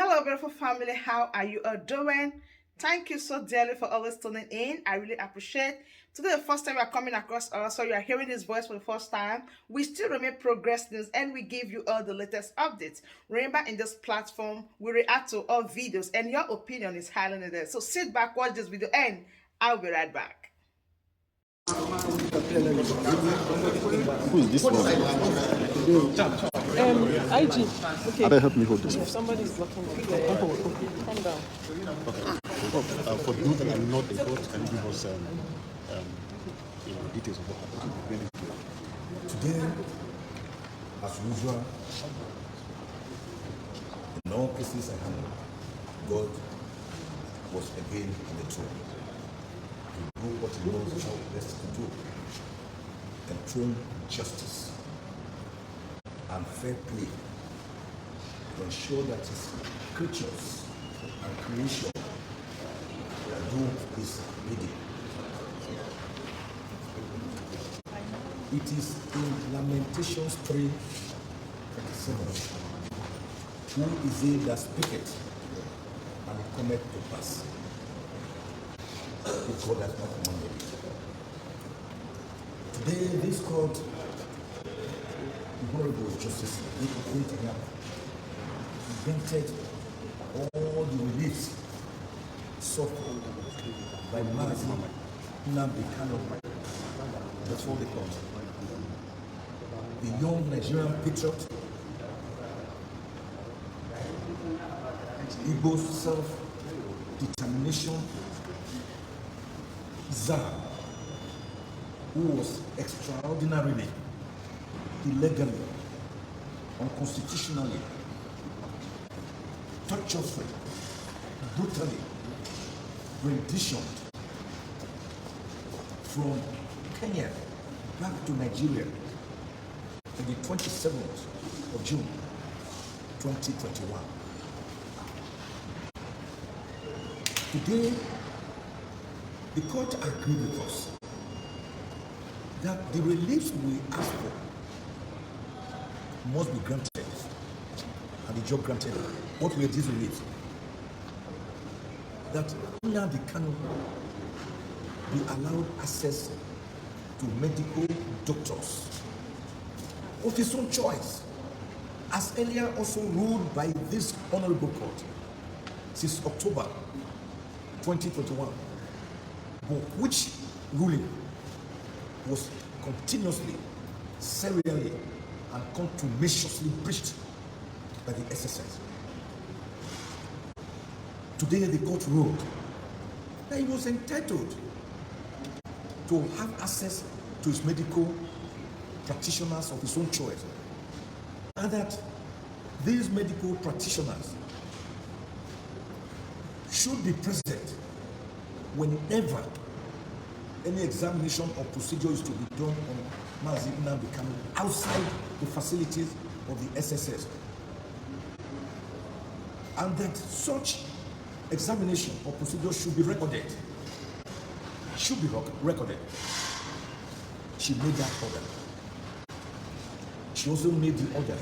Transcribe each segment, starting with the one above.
Hello, beautiful family. How are you all doing? Thank you so dearly for always tuning in. I really appreciate. Today, the first time you are coming across us, so you are hearing this voice for the first time. We still remain Progress News and we give you all the latest updates. Remember, in this platform, we react to all videos and your opinion is highly needed. So sit back, watch this video, and I'll be right back. Who is this one? IG. Okay. Ada, help me hold this one. Somebody's blocking me. Calm down. For those that are not in court, can you give us details of what happened? Today, as usual, in all cases I handled, God was again on the throne. To do what he knows how best to do. Enthrone justice and fair play to ensure that his creatures and creation do his bidding. It is in Lamentations 3:27. Who is he that speaketh, and it cometh to pass? If God has not commanded it. Today, this court, the Honorable Justice granted all the reliefs sought by Mazi Nnamdi Kanu before the court. The young Nigerian patriot, Igbo's self-determination czar, who was extraordinarily, illegally, unconstitutionally, torturously, brutally renditioned from Kenya back to Nigeria on the 27th of June 2021. Today, the court agreed with us that the reliefs we ask for must be granted, and the judge granted it. What were these reliefs? That Nnamdi Kanu be allowed access to medical doctors of his own choice, as earlier also ruled by this honorable court since October 2021, but which ruling was continuously, serially, and contumaciously breached by the SSS. Today, the court ruled that he was entitled to have access to his medical practitioners of his own choice, and that these medical practitioners should be present whenever any examination or procedure is to be done on Mazi Nnamdi Kanu outside the facilities of the SSS, and that such examination or procedure should be recorded. Should be recorded. She made that order. She also made the order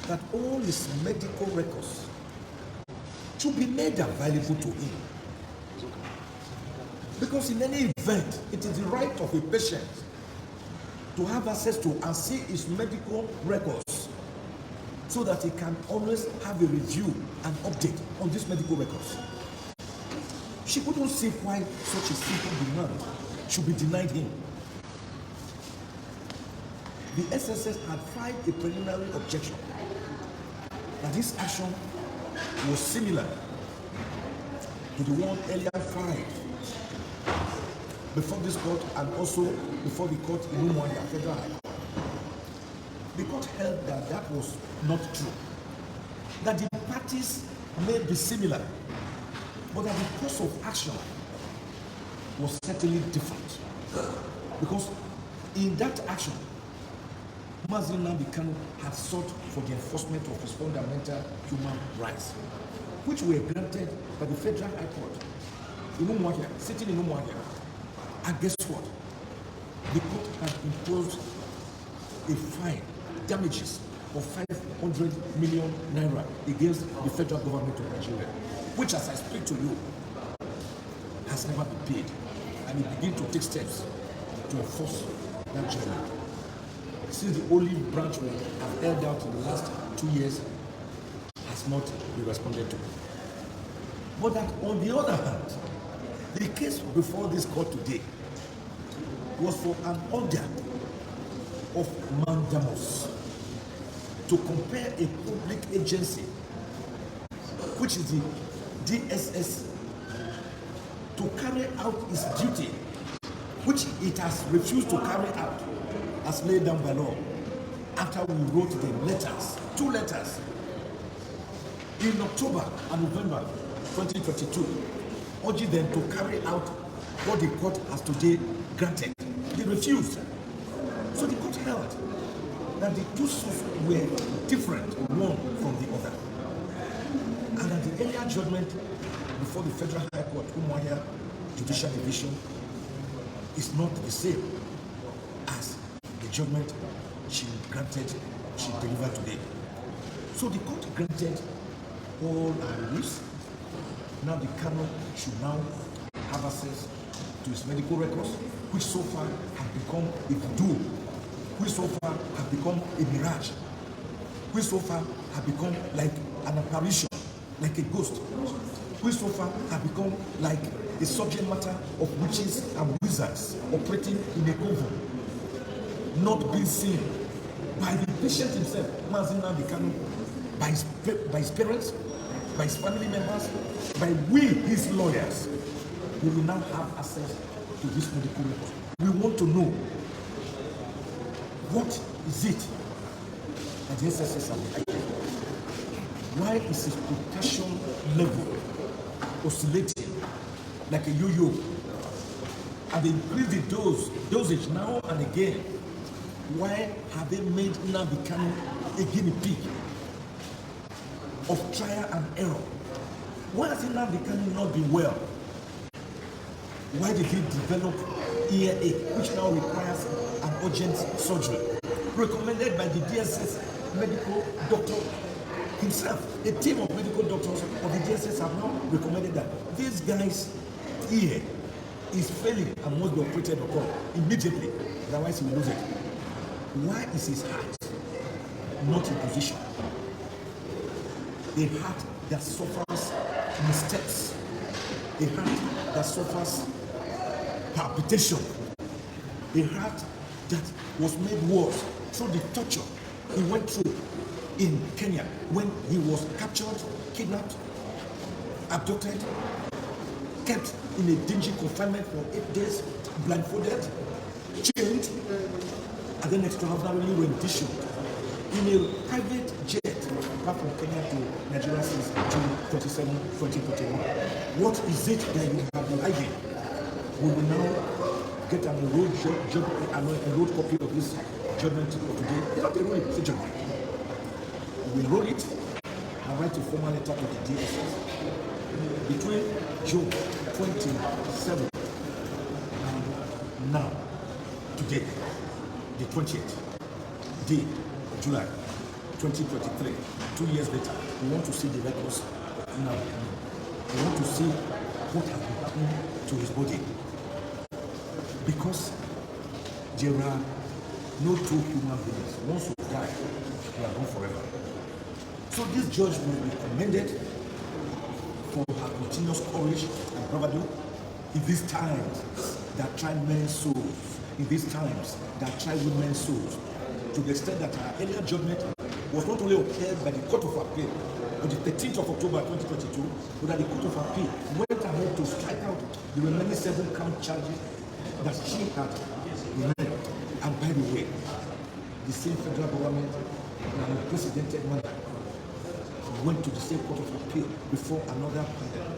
that all his medical records should be made available to him. Because in any event, it is the right of a patient to have access to and see his medical records so that he can always have a review and update on these medical records. She couldn't see why such a simple demand should be denied him. The SSS had filed a preliminary objection that this action was similar to the one earlier filed before this court and also before the court in Umuahia Federal High Court. The court held that that was not true, that the parties may be similar, but that the course of action was certainly different. Because in that action, Mazi Nnamdi Kanu had sought for the enforcement of his fundamental human rights, which were granted by the Federal High Court in Umuahia, sitting in Umuahia. And guess what? The court had imposed a fine, damages of 500 million naira against the federal government of Nigeria, which, as I speak to you, has never been paid, and he begin to take steps to enforce that judgment. Since the only branch we have held out in the last 2 years has not been responded to. But that, on the other hand, the case before this court today was for an order of mandamus to compare a public agency, which is the DSS, to carry out its duty, which it has refused to carry out as laid down by law, after we wrote the letters, 2 letters, in October and November 2022, urging them to carry out what the court has today granted. They refused. So the court held that the 2 suits were different, one from the other, and that the earlier judgment before the Federal High Court, Umuahia Judicial Division, is not the same as the judgment she delivered today. So the court granted all our reliefs. Now the Kanu should now have access to his medical records, which so far have become a voodoo, which so far have become a mirage, which so far have become like an apparition, like a ghost, which so far have become like the subject matter of witches and wizards operating in a coven, not being seen by the patient himself, Mazin Kanu, by his parents, by his family members, by we, his lawyers. We will now have access to this medical record. We want to know, what is it that the SSS are behind? Why is his protection level oscillating like a yo-yo? And they increase the dosage now and again. Why have they made Nnamdi Kanu a guinea pig of trial and error? Why has Nnamdi Kanu not been well? Why did he develop ear ache, which now requires an urgent surgery, recommended by the DSS medical doctor himself? A team of medical doctors of the DSS have now recommended that this guy's ear is failing and must be operated upon immediately, otherwise he will lose it. Why is his heart not in position? A heart that suffers missteps, a heart that suffers palpitation, a heart that was made worse through the torture he went through in Kenya when he was captured, kidnapped, abducted, kept in a dingy confinement for 8 days, blindfolded, chained, and then extraordinarily renditioned in a private jet back from Kenya to Nigeria since June 27, 2021. What is it that you have been hiding? We will now get an enrolled copy of this judgment of today. It's not a ruling, it's a judgment. We will roll it and write a formal letter to the DSS. Between June 27 and now, today, the 20th day of July 2023, 2 years later, we want to see the records now. We want to see what has been happening to his body. Because there are no 2 human beings. Once we die, we are gone forever. So this judge will be commended for her continuous courage and bravado in these times that try men's souls, in these times that try women's souls, to the extent that our earlier judgment was not only upheld by the Court of Appeal on the 13th of October 2022, but that the Court of Appeal went ahead to strike out the remaining 7 count charges that she had remanded. And by the way, the same federal government, in an unprecedented manner, went to the same Court of Appeal before another panel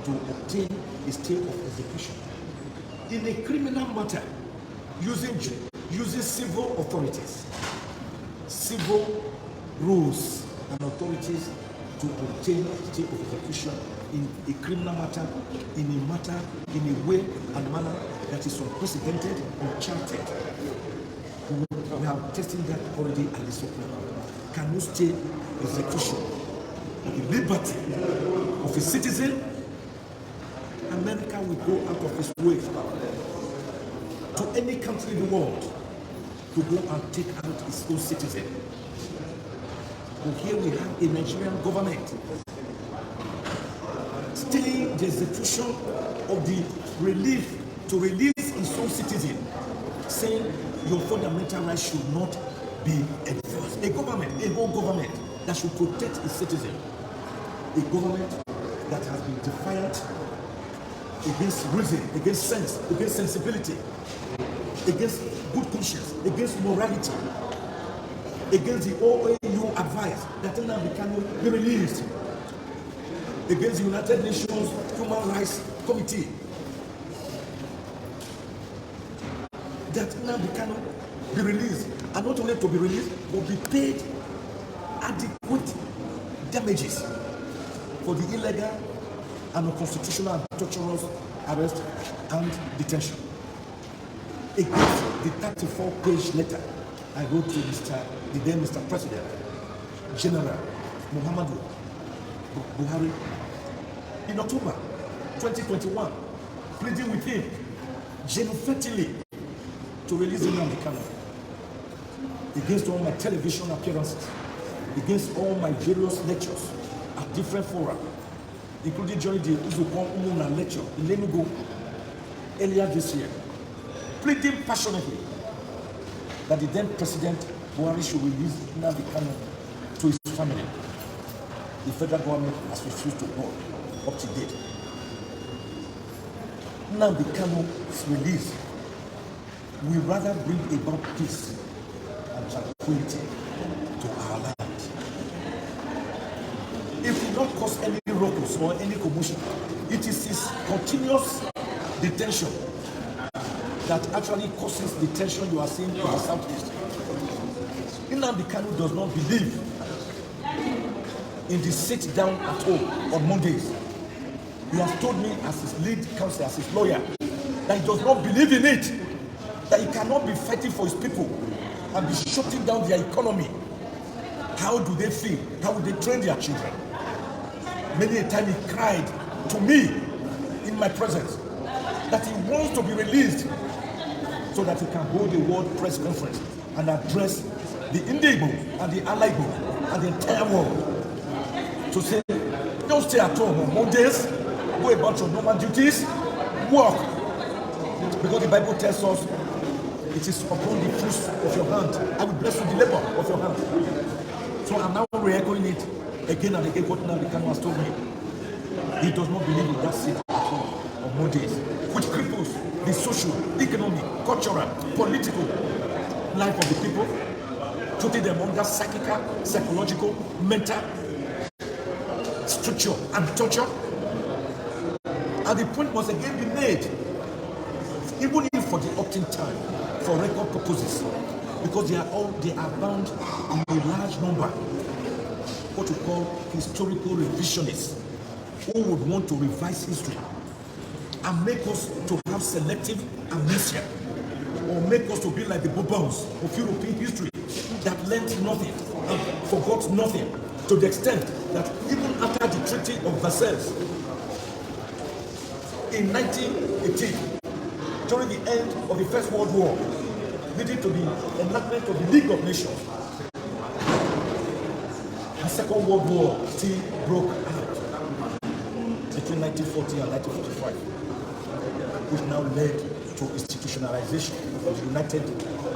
to obtain a stay of execution in a criminal matter using civil authorities, civil rules and authorities to obtain a stay of execution in a criminal matter, in a way and manner that is unprecedented, uncharted. We have tested that already at the Supreme Court. Kanu state execution of the liberty of a citizen. America will go out of its way to any country in the world to go and take out its own citizen. But here we have a Nigerian government staying the execution of the relief to release its own citizen, saying your fundamental rights should not be enforced. A government, a whole government that should protect its citizen. A government that has been defiant against reason, against sense, against sensibility, against good conscience, against morality, against the OAU advice that Nnamdi Kanu be released, against the United Nations Human Rights Committee, that Nnamdi Kanu be released, and not only to be released, but be paid adequate damages for the illegal and unconstitutional and torturous arrest and detention. Against the 34-page letter I wrote to the then Mr. President, General Muhammadu Buhari, in October 2021, pleading with him genuinely to release Nnamdi Kanu, against all my television appearances, against all my various lectures at different fora, including during the Ozekhome lecture in Enugu earlier this year, pleading passionately that the then President Buhari should release Nnamdi Kanu to his family. The federal government has refused to go up to date. Nnamdi Kanu's release will rather bring about peace and tranquility to our land. It will not cause any ruckus or any commotion. It is his continuous detention that actually causes the tension you are seeing in the southeast. Nnamdi Kanu does not believe in the sit down at home on Mondays. He has told me as his lead counsel, as his lawyer, that he does not believe in it, that he cannot be fighting for his people and be shutting down their economy. How do they feel? How will they train their children? Many a time he cried to me in my presence that he wants to be released so that he can hold a world press conference and address the Indigo and the Alligo and the entire world to say, don't stay at home on Mondays, go about your normal duties, work. Because the Bible tells us it is upon the fruits of your hand. I will bless you the labor of your hand. So I'm now re-echoing it again and again what Nnamdi Kanu has told me. He does not believe in that seat at home on Mondays, which cripples the social, economic, cultural, political life of the people, putting them under psychical, psychological, mental structure and torture. And the point must again be made, even if for the opt-in time, for record purposes, because they are bound in a large number, what we call historical revisionists, who would want to revise history and make us to have selective amnesia, or make us to be like the Bourbons of European history that learned nothing and forgot nothing, to the extent that even after the Treaty of Versailles in 1918, during the end of the First World War, leading to the enactment of the League of Nations, the Second World War still broke out between 1940 and 1945, which now led to institutionalization of the United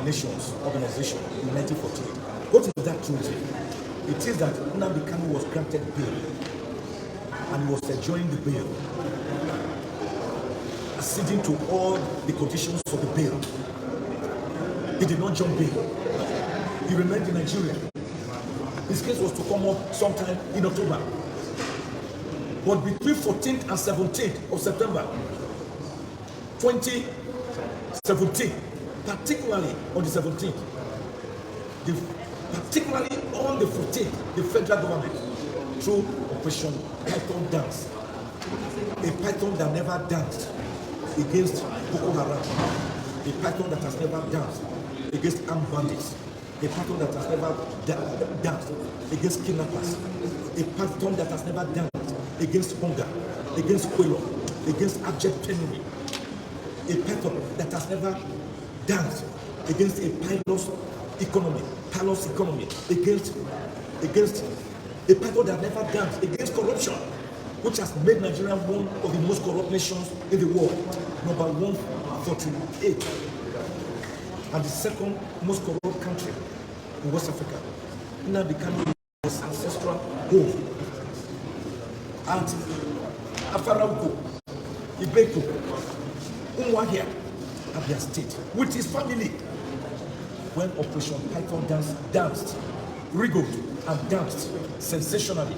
Nations Organization in 1948. What is that truth? It is that Nnamdi Kanu was granted bail and he was enjoying the bail, acceding to all the conditions of the bail. He did not jump bail. He remained in Nigeria. His case was to come up sometime in October. But between 14th and 17th of September 2017, particularly on the 17th, particularly on the 14th, the federal government, through Operation Python Dance, a python that never danced against Boko Haram, a python that has never danced against armed bandits, a pattern that has never danced against kidnappers, a pattern that has never danced against hunger, against quello, against abject penury, a pattern that has never danced against a pilous economy, against a pattern that never danced against corruption, which has made Nigeria one of the most corrupt nations in the world, number 148, and the second most corrupt country in West Africa. Now the country was ancestral home. And Afarauko, Ibeko, Umwahia, Abia State, with his family, when Operation Python danced, wriggled and danced sensationally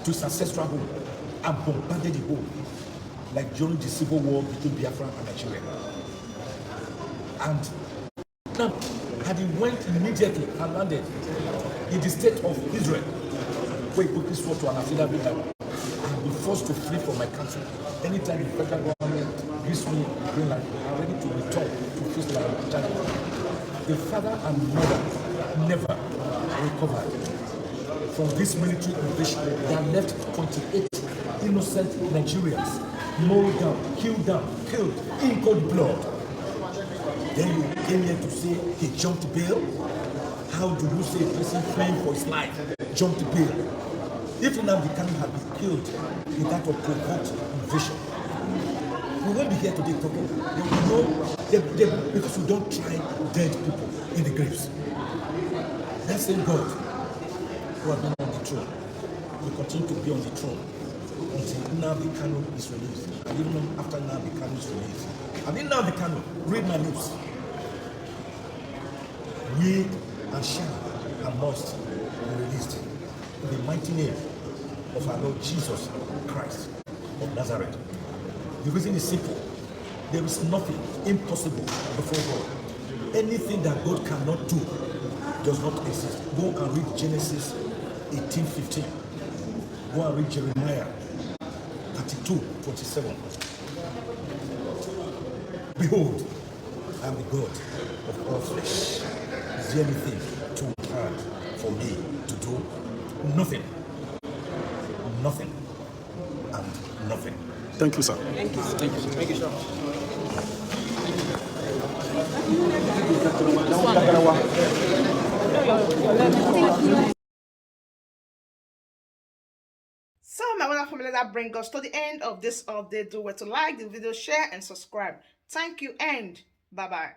to his ancestral home and bombarded the home like during the civil war between Biafra and Nigeria. And now, had he went immediately and landed in the state of Israel, where he quickly swore to an affidavit that I will be forced to flee from my country anytime the federal government gives me green light, I'm ready to return to face my challenge. The father and mother never recovered from this military invasion that left 28 innocent Nigerians mowed down, killed in cold blood. Then you came here to say he jumped bail? How do you say a person fleeing for his life jumped bail? If Nnamdi Kanu had been killed in that of provoked invasion, we won't be here today talking. There will be no, because we don't try dead people in the graves. That same God who has been on the throne will continue to be on the throne until Nnamdi Kanu is released. And even after Nnamdi Kanu is released. And in Nnamdi Kanu, read my lips. We and shall and must be released in the mighty name of our Lord Jesus Christ of Nazareth. The reason is simple. There is nothing impossible before God. Anything that God cannot do does not exist. Go and read Genesis 18:15. Go and read Jeremiah 32:27. Behold, I am the God of all flesh. Is there anything too hard for me to do? Nothing. Nothing. And nothing. Thank you, sir. Thank you, sir. So my wonderful family, that brings us to the end of this update. Do well to like the video, share, and subscribe. Thank you, and bye-bye.